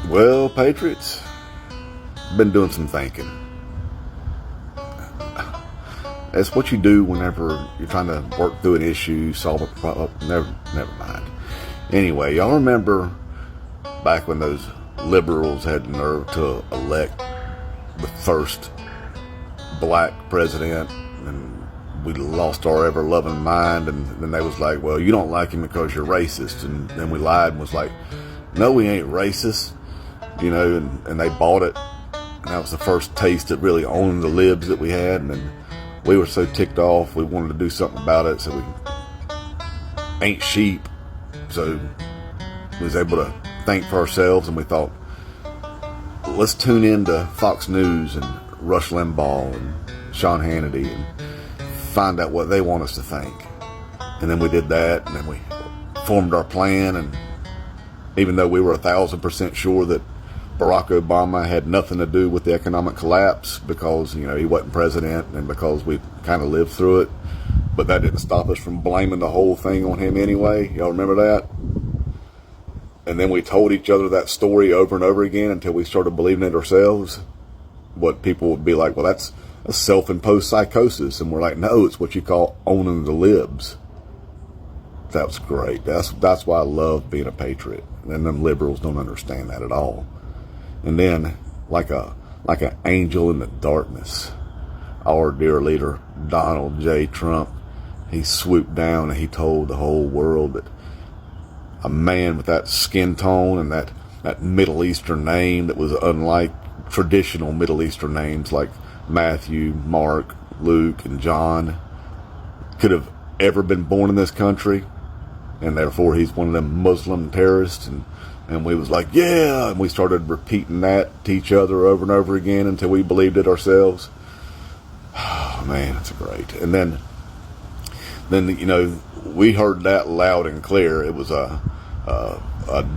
Well, Patriots, been doing some thinking. It's what you do whenever you're trying to work through an issue, solve a problem. Never mind. Anyway, y'all remember back when those liberals had the nerve to elect the first black president, and we lost our ever-loving mind, and then they was like, well, you don't like him because you're racist, and then we lied and was like, no, we ain't racist, and they bought it, and that was the first taste of really owning the libs that we had, and then we were so ticked off, we wanted to do something about it, so we ain't sheep, so we was able to think for ourselves, and we thought, let's tune in to Fox News and Rush Limbaugh and Sean Hannity and find out what they want us to think. And then we did that, and then we formed our plan, and even though we were 1,000% sure that Barack Obama had nothing to do with the economic collapse because, he wasn't president and because we kind of lived through it, but that didn't stop us from blaming the whole thing on him anyway. Y'all remember that? And then we told each other that story over and over again until we started believing it ourselves. What people would be like, well, that's a self-imposed psychosis. And we're like, no, it's what you call owning the libs. That was great. That's why I love being a patriot. And them liberals don't understand that at all. And then, like an angel in the darkness, our dear leader, Donald J. Trump, he swooped down and he told the whole world that a man with that skin tone and that Middle Eastern name that was unlike traditional Middle Eastern names like Matthew, Mark, Luke, and John could have ever been born in this country, and therefore he's one of them Muslim terrorists, and we was like, yeah, and we started repeating that to each other over and over again until we believed it ourselves. Oh man, it's great. And then we heard that loud and clear. It was a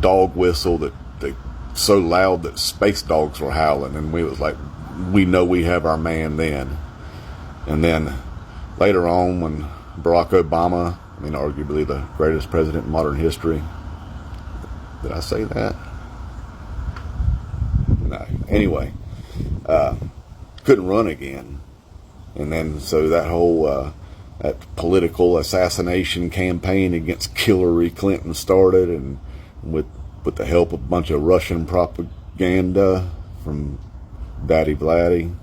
dog whistle that so loud that space dogs were howling, and we was like, we know we have our man then. And then later on, when Barack Obama, arguably the greatest president in modern history, did I say that? No. Anyway, couldn't run again, and then so that whole that political assassination campaign against Hillary Clinton started, and with the help of a bunch of Russian propaganda from Daddy Vladdy,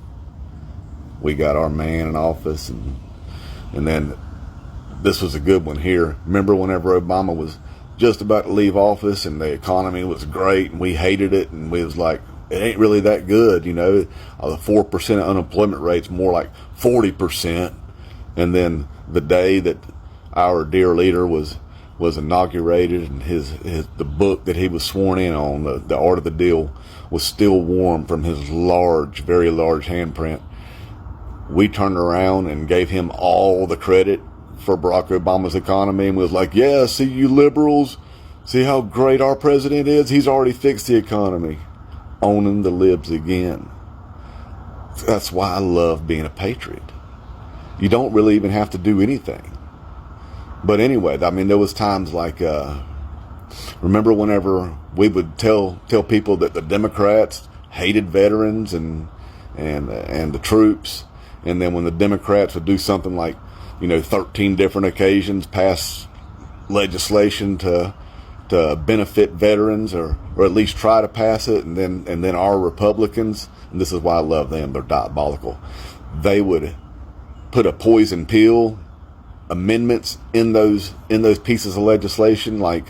we got our man in office, and then this was a good one here. Remember whenever Obama was just about to leave office and the economy was great and we hated it, and we was like, it ain't really that good, the 4% unemployment rate's more like 40%. And then the day that our dear leader was inaugurated, and the book that he was sworn in on, the Art of the Deal, was still warm from his very large handprint, we turned around and gave him all the credit for Barack Obama's economy, and was like, yeah, see you liberals, see how great our president is, he's already fixed the economy. Owning the libs again. That's why I love being a patriot. You don't really even have to do anything. But anyway, there was times like, remember whenever we would tell people that the Democrats hated veterans and the troops, and then when the Democrats would do something like, 13 different occasions pass legislation to benefit veterans, or at least try to pass it, and then our Republicans, and this is why I love them, they're diabolical, they would put a poison pill amendments in those pieces of legislation, like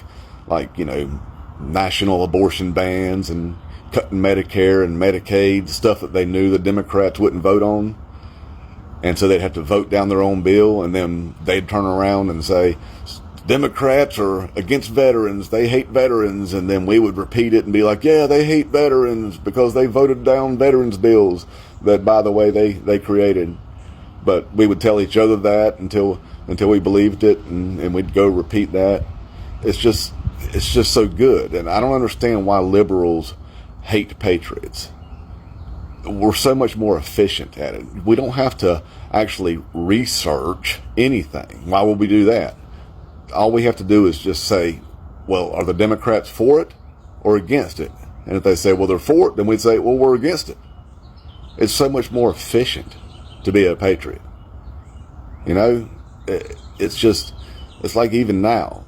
national abortion bans and cutting Medicare and Medicaid, stuff that they knew the Democrats wouldn't vote on. And so they'd have to vote down their own bill, and then they'd turn around and say, Democrats are against veterans, they hate veterans, and then we would repeat it and be like, yeah, they hate veterans because they voted down veterans bills that, by the way, they created. But we would tell each other that until we believed it, and we'd go repeat that. It's just so good. And I don't understand why liberals hate patriots. We're so much more efficient at it. We don't have to actually research anything. Why would we do that? All we have to do is just say, well, are the Democrats for it or against it? And if they say, well, they're for it, then we'd say, well, we're against it. It's so much more efficient to be a patriot. You know, it's like even now,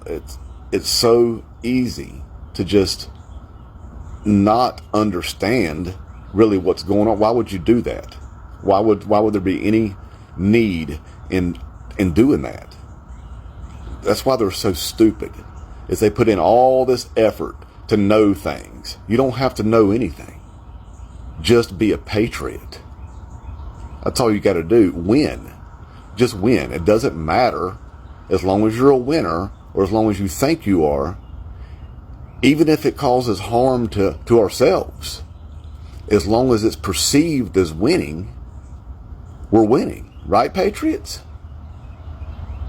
it's so easy to just not understand really what's going on. Why would you do that? Why would there be any need in doing that? That's why they're so stupid, is they put in all this effort to know things. You don't have to know anything. Just be a patriot. That's all you got to do. Win. Just win. It doesn't matter as long as you're a winner, or as long as you think you are, even if it causes harm to ourselves. As long as it's perceived as winning, we're winning. Right, patriots?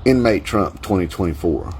Inmate Trump 2024.